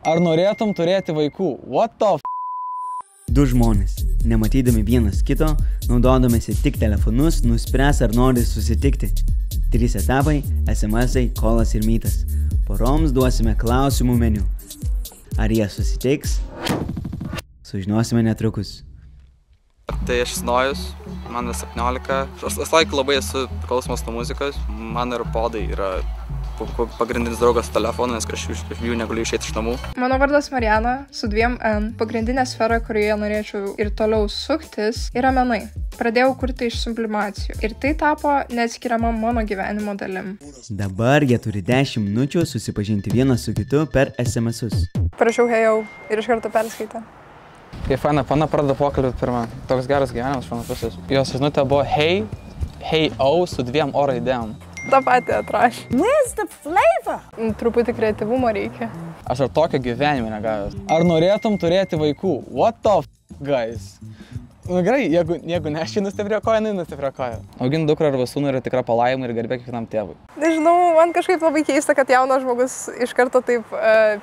Ar norėtum turėti vaikų? What the f***? Du žmonės, nematydami vienas kito, naudodamėsi tik telefonus, nuspręs ar nori susitikti. 3 etapai – SMS-ai, kolas ir mytas. Poroms duosime klausimų meniu. Ar jie susitiks? Sužinosime netrukus. Tai aš Nojus, man 17. Aš laiku labai esu priklausomas nuo muzikos. Man ir podai yra pagrindinis draugas telefonu, nes aš jų negaliu išeiti iš namų. Mano vardas Mariana, su 2 N. Pagrindinė sfera, kurioje norėčiau ir toliau suktis, yra menai. Pradėjau kurti iš sublimacijų ir tai tapo neatskiriama mano gyvenimo dalim. Dabar jie turi 10 minučių susipažinti vienas su kitu per SMS-us. Parašiau hejau ir iš karto perskaitė. Kai faina pana pradeda pokalbį pirmą. Toks geras gyvenimas iš mano pusės. Jos žinutė buvo hey, su 2 O raidėm. Ta pati atrašė. Where's the flavor? Truputį kreativumo reikia. Aš ar tokio gyvenimo negavęs. Ar norėtum turėti vaikų? What the f***, guys? Nu gerai, jeigu ne aš nustiprio koją, nustiprio koją. Auginti dukrą arba sūnų yra tikra palaimė ir garbė kiekvienam tėvui. Nežinau, man kažkaip labai keista, kad jaunas žmogus iš karto taip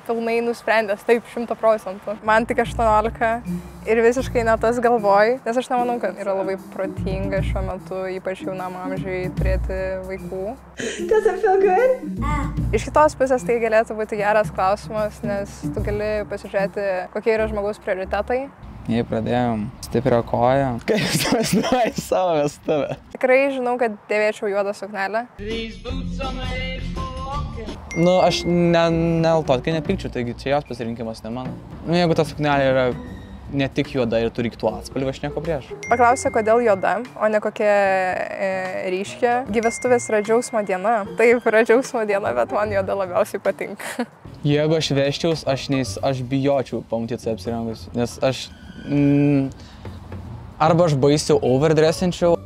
pilnai nusprendęs, taip 100%. Man tik 18 ir visiškai ne tas galvoj, nes aš nemanau, kad yra labai protinga šiuo metu, ypač jaunam amžiui, turėti vaikų. Does it feel good? Iš kitos pusės tai galėtų būti geras klausimas, nes tu gali pasižiūrėti, kokie yra žmogaus prioritetai. Jei pradėjom stiprio koją. Kaip jūs vaizduoji savo vestuvę? Tikrai žinau, kad dėvėčiau juodą suknelę. Nu, aš kai nepykčiau, taigi čia jos pasirinkimas, ne mano. Nu, jeigu ta suknelė yra ne tik juoda ir turi kitų atspalvių, aš nieko prieš. Paklausė, kodėl juoda, o ne kokia ryškia. Vestuvės yra džiaugsmo diena. Taip, yra džiaugsmo diena, bet man juoda labiausiai patinka. Jeigu aš veščiaus, aš bijočiau pamatyti save apsirengus, nes aš arba aš baisiau overdressinčiau,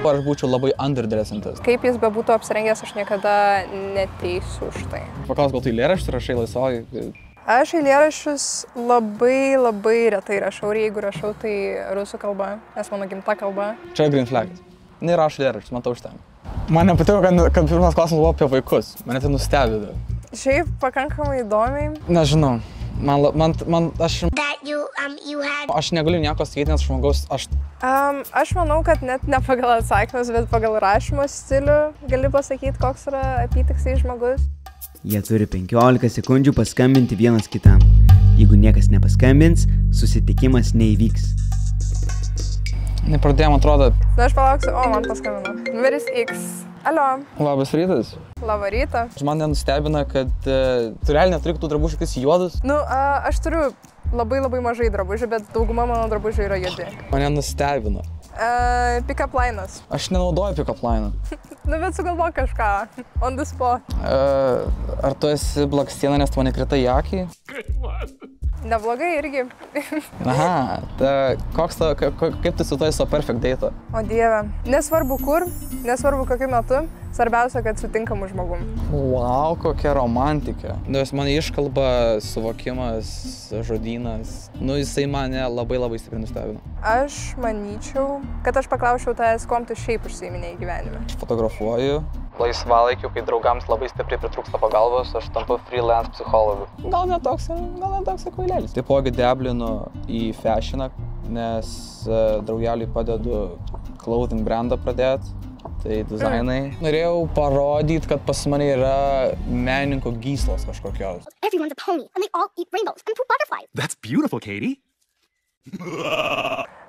arba aš būčiau labai underdressintas. Kaip jis bebūtų apsirengęs, aš niekada neteisiu už tai. Paklaus, gal tu eilėraščius rašai laisvai? Aš eilėraščius labai retai rašau ir jeigu rašau, tai rusų kalba, nes mano gimta kalba. Čia green flag. Nerašau eilėraščius, man to užtenka. Man nepatiko, kad pirmas klausimas buvo apie vaikus. Mane tai nustebino. Šiaip pakankamai įdomiai. Nežinau. Aš negaliu nieko sakyti, nes žmogaus Aš manau, kad net ne pagal atsakymus, bet pagal rašymo stilių gali pasakyti, koks yra apytiksliai žmogus. Jie turi 15 sekundžių paskambinti vienas kitam. Jeigu niekas nepaskambins, susitikimas neįvyks. Nepradėjom, atrodo. Na, aš palauksiu, man paskambino. Numeris X. Alio. Labas rytas. Labą rytą. Man nenustebina, kad tu realiai neturi tų drabužių, kas juodus. Nu, aš turiu labai mažai drabužių, bet dauguma mano drabužių yra juodi. Mane nustebina. Pick-up line'as. Aš nenaudoju pick-up line'ą. Nu, bet sugalvok kažką. On the spot. Ar tu esi blakstiena, nes tu mane krita į akį? Neblogai irgi. Aha, kaip tu su to esi perfect date? O Dieve. Nesvarbu kur, nesvarbu kokiu metu, svarbiausia, kad sutinkamu žmogum. Wow, kokia romantika. Nes man iškalba, suvokimas, žodynas, jisai mane labai stipriai nustebino. Aš manyčiau, kad aš paklausčiau tavęs, kuom tu šiaip užsiiminėjai gyvenime. Aš fotografuoju. Laisvalaikiu, kai draugams labai stipriai pritrūksta pagalbos, aš tampu freelance psichologu. Gal ne toks kvailėlis. Taipogi deblinu į fashioną, nes draugeliui padedu clothing brandą pradėti. Tai dizainai. Norėjau parodyti, kad pas mane yra menininko gyslos kažkokios. Everyone's a pony and they all eat rainbows and poop butterflies. That's beautiful, Katie.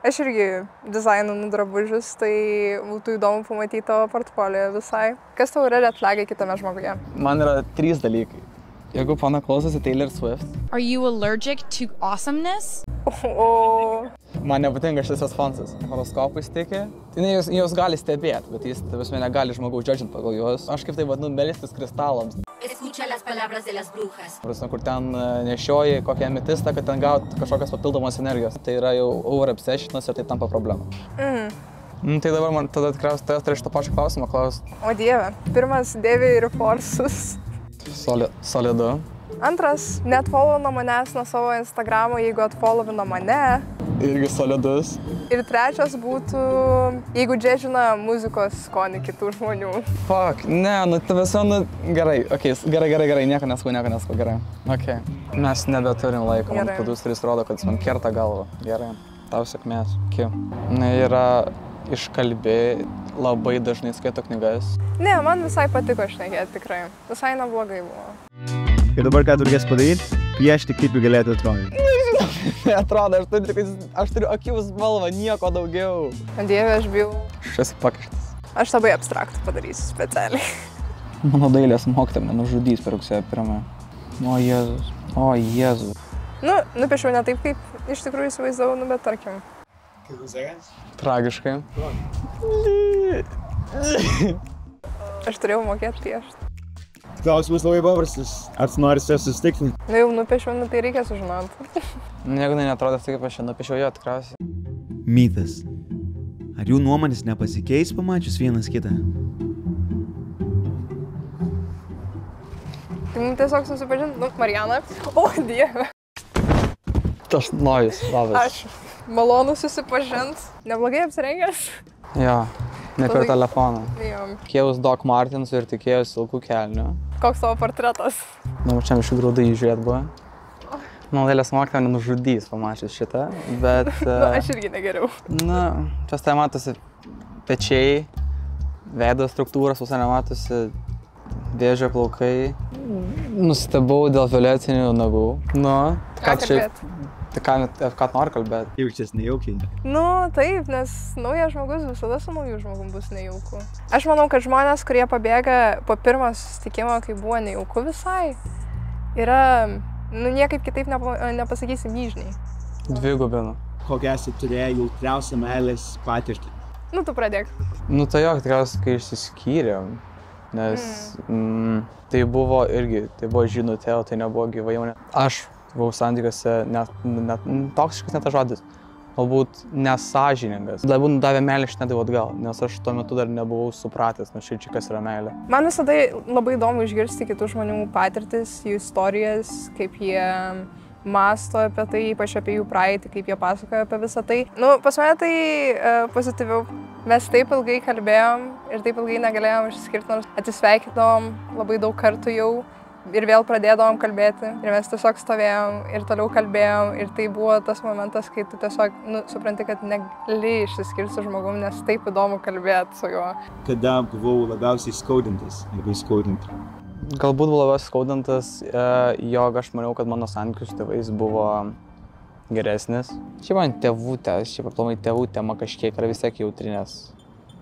Aš irgi dizaininu drabužius, tai būtų įdomu pamatyti tavo portfolio visai. Kas tau yra red flagai kitame žmoguje? Man yra 3 dalykai. Jeigu pana klausosi Taylor Swift. Are you allergic to awesomeness? Man nepatinka šitas fonsas. Horoskopais tiki. Jos gali stebėti, bet jis negali žmogaus judgint pagal juos. Aš kaip tai vadinu melstis kristalams. Escucha las palabras de las brujas. Kur ten nešioji kokią ametistą, kad ten gauti kažkokios papildomos energijos. Tai yra jau over obsessionas ir tai tampa problema. Tai dabar man tada tikriausiai tavęs turi šitą pačią klausimą klausti. O Dieve, pirmas dėvi ir forsus. Solidu. Antras, neatfollowino manęs nuo savo Instagramo, jeigu atfollowino mane. irgi solidus. Ir trečias būtų, jeigu džedžina muzikos skonį kitų žmonių. Fuck, ne, nu tavęs, nu, gerai, okei, gerai, nieko nesakau, gerai. Okei, mes nebeturim laiko, man produceris rodo, kad jis man kerta galvą. Gerai, tau sėkmės. Na, yra iškalbi, labai dažnai skaito knygas. Ne, man visai patiko šnekėti tikrai, visai neblogai buvo. Ir dabar ką tu reikės padaryti? Piešti, kaip jų galėtų atrodyti. Atrodo, aš turiu akių spalvą, nieko daugiau. Dieve, aš bijau. Aš esu pakištas. Aš labai abstraktų padarysiu specialiai. Mano dailės mokytoja mane nužudys per rugsėjo 1. O Jėzus. Nu, nupiešiau ne taip, kaip iš tikrųjų įsivaizdavau, nu, bet tarkim. Kaip jūs sekės? Tragiškai. Aš turėjau mokėti piešti. Klausimas labai paprastas. Ar tu nori su ja susitikti? Nu, jau nupiešiau, nu, tai reikia sužinoti. Jeigu neatrodo, tai kaip aš čia nupiešiau jo, tikriausiai. Mytas. Ar jų nuomonės nepasikeis pamačius vienas kitą? Tai mums tiesiog susipažinti, nu, Marijana. O, Dieve. Tas Nojus, labas. Ačiū. Malonu susipažinti. Neblogai apsirengęs? Jo, ne per telefoną. Jo. Tikėjus Doc Martensų ir tikėjus ilgų kelnių. Koks tavo portretas? Nu, čia iš grūdai žiūrėt buvo. Mano dailės mokytoja nužudys pamačius šitą, bet... Nu, aš irgi negeriau. Na, čia tai matosi pečiai, veido struktūros, visai nematosi vėžio plaukai. Nustebau dėl violetinių nagų. Nu, ką kalbėt? Tai ką nori kalbėti? Jaučiasi nejaukiai. Nu, taip, nes naujas žmogus visada su nauju žmogum bus nejauku. Aš manau, kad žmonės, kurie pabėga po pirmo susitikimo, kai buvo nejauku visai, yra, nu, niekaip kitaip nepasakysi myžniai. Dvigubinu. Kokią esi turėję jautriausią meilės patirtį? Nu, tu pradėk. Nu, tai jo, tikriausiai, kai išsiskyrėm, nes tai buvo irgi, tai buvo žinutė, o tai nebuvo gyvai jaunė. Aš buvau santykiuose, toksiškas net tas žodis, galbūt nesąžiningas. Labiau nudavė meilę, aš nedavau atgal, nes aš tuo metu dar nebuvau supratęs nuoširdžiai, kas yra meilė. Man visada labai įdomu išgirsti kitų žmonių patirtis, jų istorijas, kaip jie mąsto apie tai, ypač apie jų praeitį, kaip jie pasakoja apie visą tai. Nu, pas mane tai pozityviau. Mes taip ilgai kalbėjom ir taip ilgai negalėjom išsiskirti, nors atsisveikinom labai daug kartų jau. Ir vėl pradėdavom kalbėti ir mes tiesiog stovėjom ir toliau kalbėjom ir tai buvo tas momentas, kai tu tiesiog, nu, supranti, kad negali išsiskirti su žmogum, nes taip įdomu kalbėti su juo. Kada buvau labiausiai skaudintas, labai skaudinti? Galbūt buvau labiausiai skaudintas, jog aš maniau, kad mano santykius su tėvais buvo geresnis. Šiaip man aplamai tėvų tema kažkiek yra vis tiek jautri, nes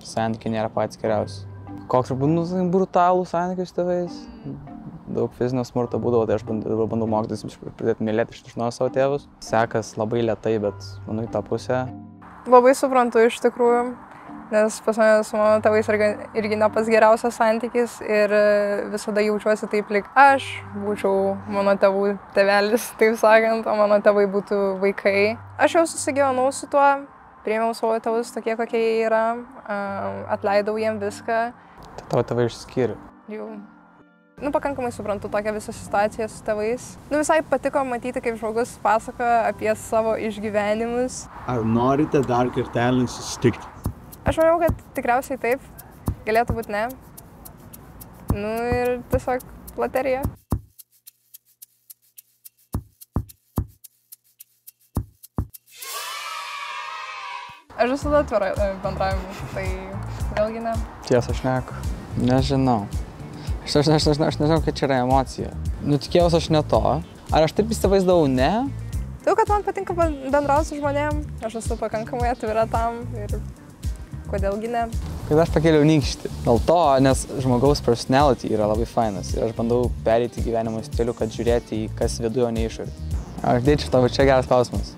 santykiai nėra patys geriausi. Koks brutalų santykius su tėvais? Daug fizinio smurto būdavo, tai aš bandau mokytis pradėti mylėti iš naujo savo tėvus. Sekas labai lėtai, bet manau į tą pusę. Labai suprantu iš tikrųjų, nes pas mane su mano tėvais irgi ne pats geriausias santykis ir visada jaučiuosi taip, lyg aš būčiau mano tėvų tėvelis, taip sakant, o mano tėvai būtų vaikai. Aš jau susigyvenau su tuo, priėmiau savo tėvus tokie, kokie jie yra, atleidau jiem viską. Tai tavo tėvai išskyrė? Jau. Nu, pakankamai suprantu tokią visą situaciją su tėvais. Nu, visai patiko matyti, kaip žmogus pasakoja apie savo išgyvenimus. Ar norite dar kartelį susitikti? Aš manau, kad tikriausiai taip. Galėtų būti ne. Nu ir tiesiog loterija. Aš visada atvira bendravimu, tai vėlgi ne. Tiesa, aš nežinau. Aš nežinau, kad čia yra emocija. Nu, tikėjausi aš ne to. Ar aš taip įsivaizdavau, ne? Tai, kad man patinka bendrauti su žmonėm. Aš esu pakankamai atvira tam ir kodėlgi ne. Kad aš pakėliau nykštį. Dėl to, nes žmogaus personality yra labai fainas. Ir aš bandau pereiti gyvenimo stilių, kad žiūrėti į kas viduje, o ne išorį. Aš dėčiau tavo, čia geras klausimas.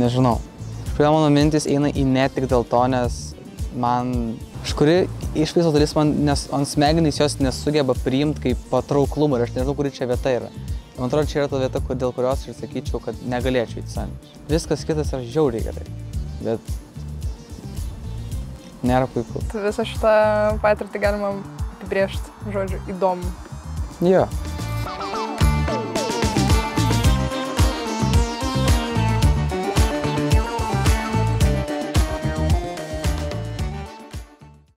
Nežinau. Kažkodėl mano mintis eina į ne tik dėl to, nes man kažkuri iš visos dalis nes ant smegenys jos nesugeba priimti kaip patrauklumą ir aš nežinau, kuri čia vieta yra. Man atrodo, čia yra ta vieta, dėl kurios aš sakyčiau, kad negalėčiau į santykius. Viskas kitas yra žiauriai gerai, bet nėra puiku. Visą šitą patirtį galima apibrėžti, žodžiu, įdomu. Jo.